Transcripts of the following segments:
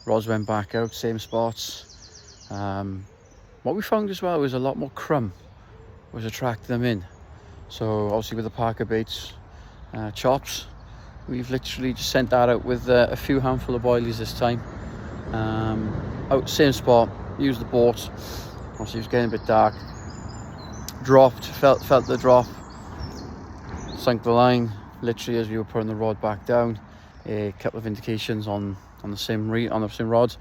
Rods went back out, same spots. What we found as well was a lot more crumb was attracting them in. So obviously with the Parker baits, chops, we've literally just sent that out with a few handful of boilies this time. Out same spot, used the boat. Obviously it was getting a bit dark. Dropped, felt the drop, sunk the line literally as we were putting the rod back down. A couple of indications on the same rod.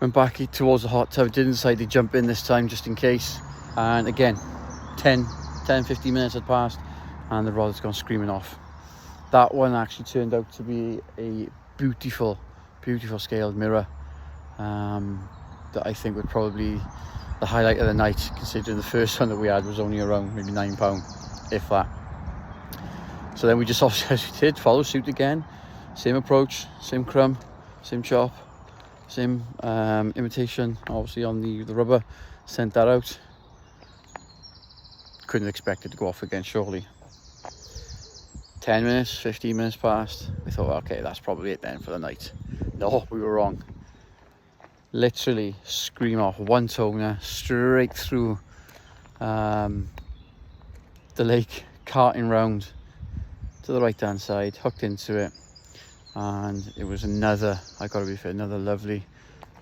Went back towards the hot tub, didn't decide to jump in this time just in case. And again, 10-15 minutes had passed and the rod has gone screaming off. That one actually turned out to be a beautiful scaled mirror that I think would probably the highlight of the night, considering the first one that we had was only around maybe £9, if that. So then we just obviously, as we did, follow suit again. Same approach, same crumb, same chop, same imitation, obviously on the rubber. Sent that out. Couldn't expect it to go off again, surely. 10 minutes, 15 minutes passed. We thought, okay, that's probably it then for the night. No, we were wrong. Literally scream off, one toner straight through the lake, carting round to the right hand side, hooked into it, and it was another, I gotta be fair, another lovely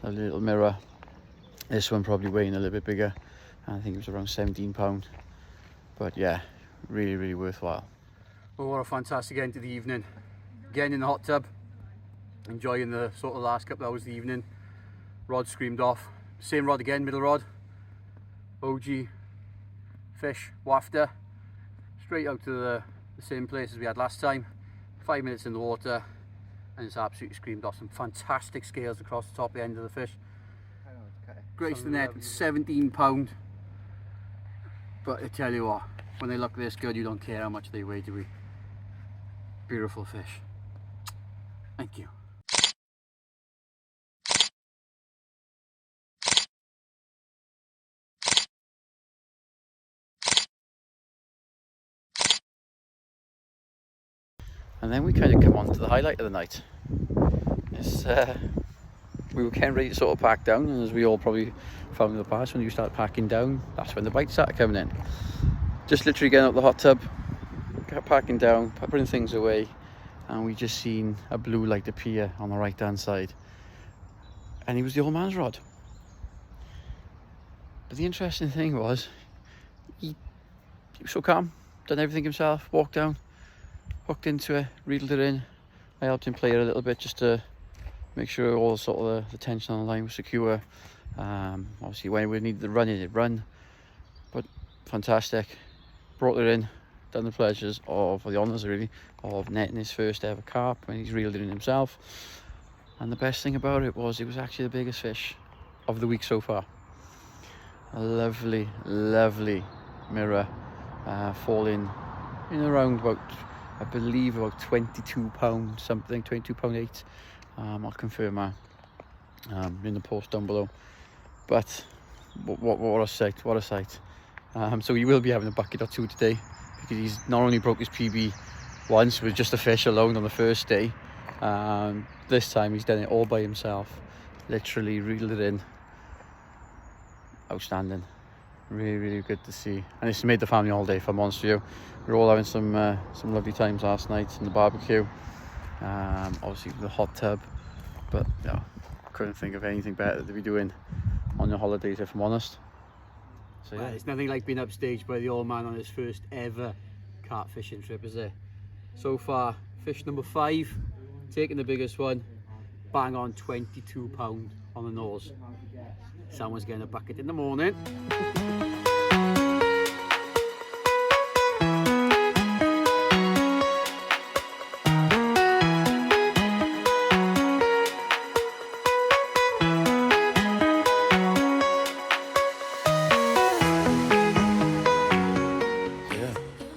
little mirror. This one probably weighing a little bit bigger. I think it was around £17, but yeah, really worthwhile. Well, what a fantastic end to the evening. Again in the hot tub, enjoying the sort of last couple of hours of the evening. Rod screamed off, same rod again, middle rod, OG fish wafter, straight out to the same place as we had last time. 5 minutes in the water and it's absolutely screamed off. Some fantastic scales across the top of the end of the fish. Graced the net with £17, but I tell you what, when they look this good you don't care how much they weigh, do we? Beautiful fish. Thank you. And then we kind of come on to the highlight of the night. It's, we were getting ready to sort of pack down, and as we all probably found in the past, when you start packing down, that's when the bites started coming in. Just literally getting out the hot tub, packing down, putting things away, and we just seen a blue light appear on the right hand side. And he was the old man's rod. But the interesting thing was, he was so calm, done everything himself, walked down, hooked into it, reeled it in. I helped him play it a little bit just to make sure all sort of the tension on the line was secure. Obviously when we needed to run it'd run, but fantastic. Brought it in, done the pleasures of, or the honours really, of netting his first ever carp when he's reeled it in himself. And the best thing about it was actually the biggest fish of the week so far. A lovely mirror, falling in around about, I believe about £22 something, £22.8. I'll confirm that in the post down below. But what a sight, what a sight. So he will be having a bucket or two today, because he's not only broke his PB once with just a fish alone on the first day, this time he's done it all by himself, literally reeled it in. Outstanding. Really good to see, and it's made the family holiday, if I'm honest with you. We're all having some lovely times last night in the barbecue, obviously the hot tub, but yeah, couldn't think of anything better to be doing on your holidays, if I'm honest. So yeah, it's nothing like being upstaged by the old man on his first ever carp fishing trip, is it? So far, fish number 5, taking the biggest one, bang on £22 on the nose. Someone's getting a bucket in the morning.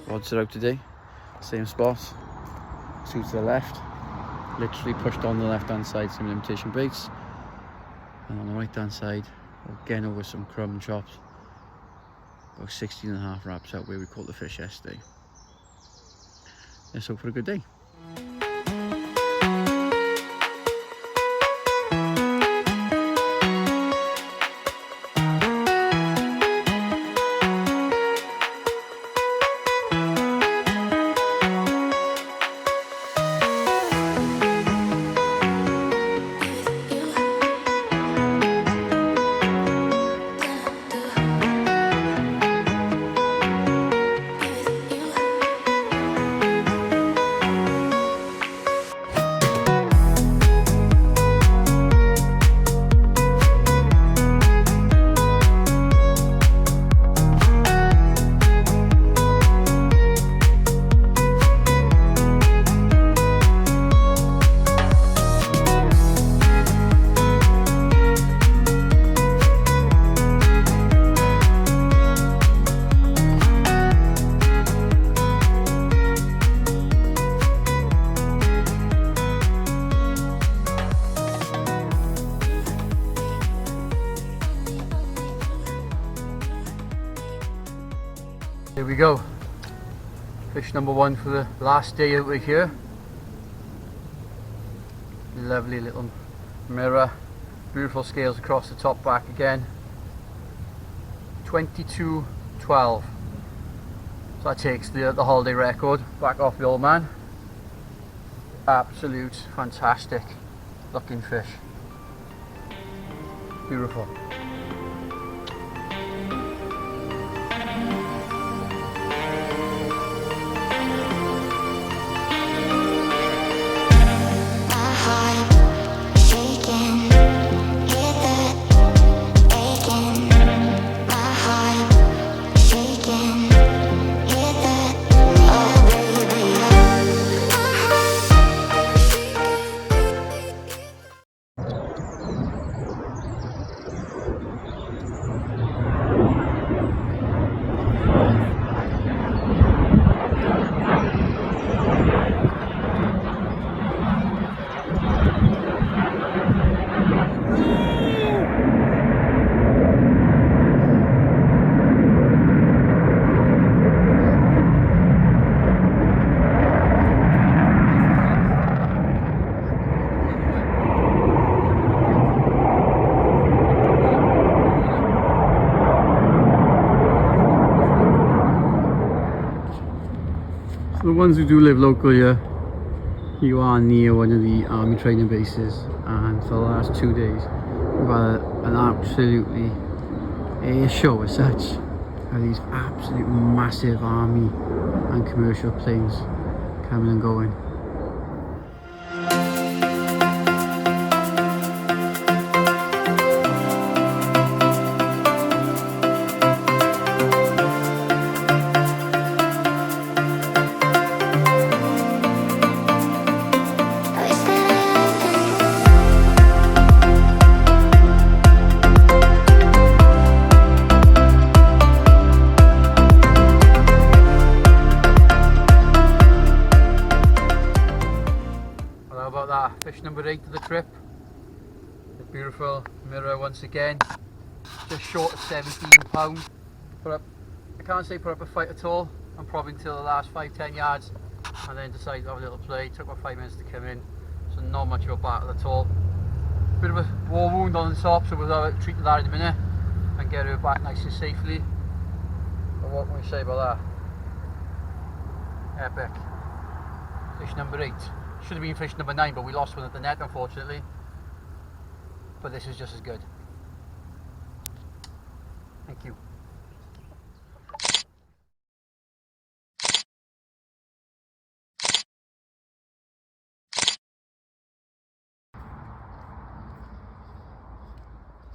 Rods are out today, same spot, 2 to the left, literally pushed on the left hand side, some imitation baits, and on the right hand side, again over some crumb and chops, about 16.5 wraps out where we caught the fish yesterday. Let's hope for a good day. Here we go. Fish number one for the last day over here. Lovely little mirror. Beautiful scales across the top, back again. 22.12. So that takes the holiday record back off the old man. Absolute fantastic looking fish. Beautiful. The ones who do live local here, you are near one of the army training bases, and for the last 2 days we've had an absolutely air show as such of these absolute massive army and commercial planes coming and going. Fish number 8 of the trip. The beautiful mirror once again. Just short of £17. Put up, I can't say put up a fight at all. I'm probably until the last 5-10 yards and then decided to have a little play. Took about 5 minutes to come in, so not much of a battle at all. Bit of a war wound on the top, so we'll treat that in a minute and get her back nice and safely. But what can we say about that? Epic. Fish number 8. Should have been fish number 9, but we lost one at the net unfortunately. But this is just as good. Thank you.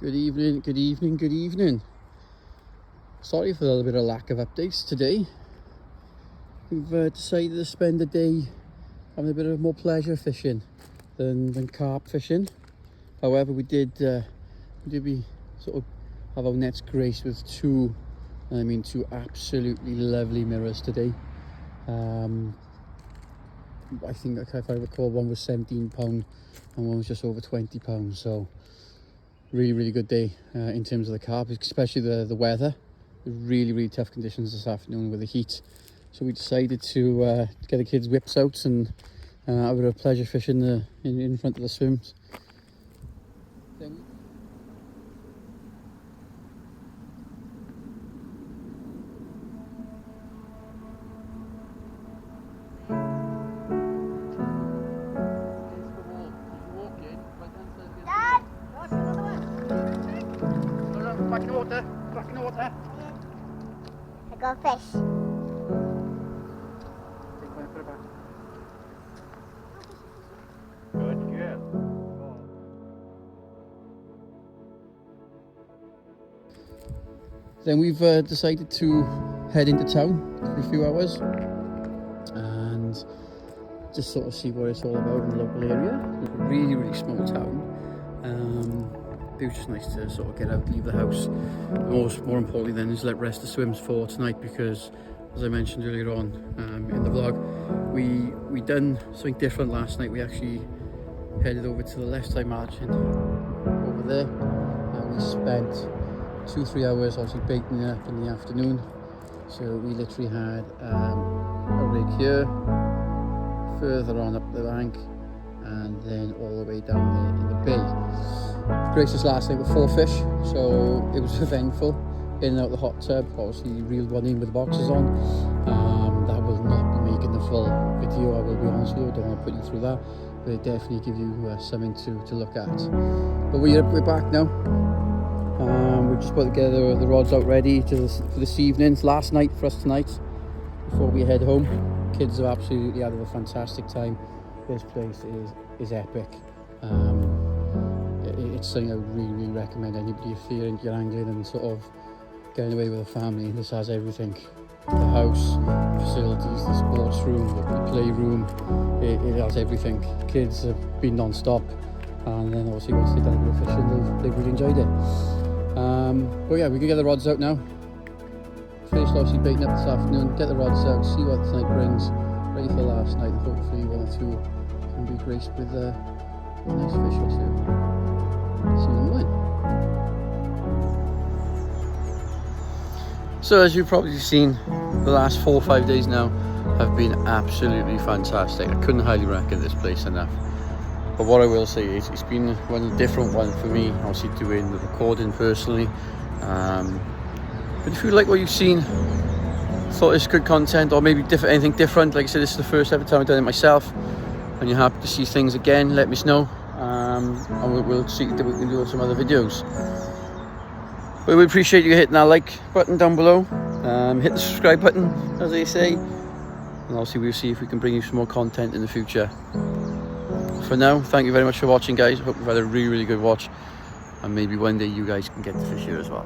Good evening, good evening, good evening. Sorry for a little bit of lack of updates today. We've decided to spend the day having a bit of more pleasure fishing than carp fishing. However, we did sort of have our nets graced with two absolutely lovely mirrors today. I think, if I recall, one was £17 and one was just over £20. So really good day in terms of the carp, especially the weather. Really tough conditions this afternoon with the heat. So we decided to get the kids' whips out and have a bit of pleasure fishing in front of the swims. Back in the water. I got a fish. Put it back. Good girl. Then we've decided to head into town for a few hours and just sort of see what it's all about in the local area. It's a really small town. It was just nice to sort of get out, leave the house. More importantly then is let rest the swims for tonight, because as I mentioned earlier on in the vlog, we done something different last night. We actually headed over to the left side margin over there and we spent 2-3 hours obviously baiting it up in the afternoon, So we literally had a rig here, further on up the bank, and then all the way down there in the bay. Graced us last night with 4 fish, so it was eventful. In and out the hot tub, obviously reeled one in with the boxes on. That will not be making the full video, I will be honest with you, I don't want to put you through that, but it definitely give you something to look at. But we're back now. We've just put together the rods out ready for this evening. It's last night for us tonight before we head home. Kids have absolutely had a fantastic time. This place is epic. It's something I would really recommend anybody if you're angling and sort of getting away with a family. This has everything: the house, facilities, the sports room, the playroom. It has everything. Kids have been non-stop, and then obviously once they've done a bit of fishing, they've really enjoyed it. But yeah, we can get the rods out now. Finished obviously baiting up this afternoon. Get the rods out, see what tonight brings. Ready for last night, and hopefully one or two can be graced with a nice fish or two. See you in the morning. So as you've probably seen, the last 4 or 5 days now have been absolutely fantastic. I couldn't highly recommend this place enough. But what I will say is it's been a different one for me, obviously doing the recording personally. But if you like what you've seen, thought it's good content, or maybe anything different, like I said, this is the first ever time I've done it myself, and you're happy to see things again, let me know. And we'll see that we can do some other videos. But we appreciate you hitting that like button down below, hit the subscribe button, as they say, and obviously we'll see if we can bring you some more content in the future. For now, thank you very much for watching, guys. I hope you've had a really good watch, and maybe one day you guys can get to fish here as well.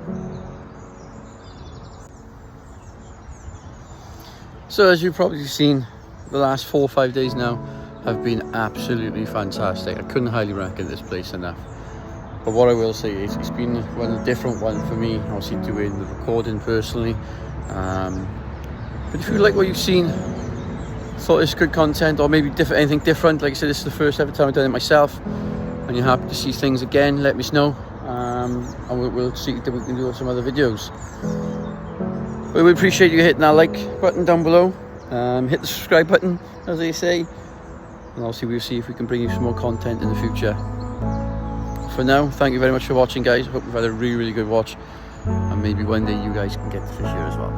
So as you've probably seen, the last 4 or 5 days now have been absolutely fantastic. I couldn't highly recommend this place enough. But what I will say is it's been a different one for me, obviously doing the recording personally. But if you like what you've seen, thought it's good content, or maybe anything different, like I said, this is the first ever time I've done it myself, and you're happy to see things again, let me know. And we'll see that we can do some other videos. But we appreciate you hitting that like button down below, hit the subscribe button, as they say, and obviously we'll see if we can bring you some more content in the future. For now, thank you very much for watching, guys. I hope you've had a really good watch, and maybe one day you guys can get to fish here as well.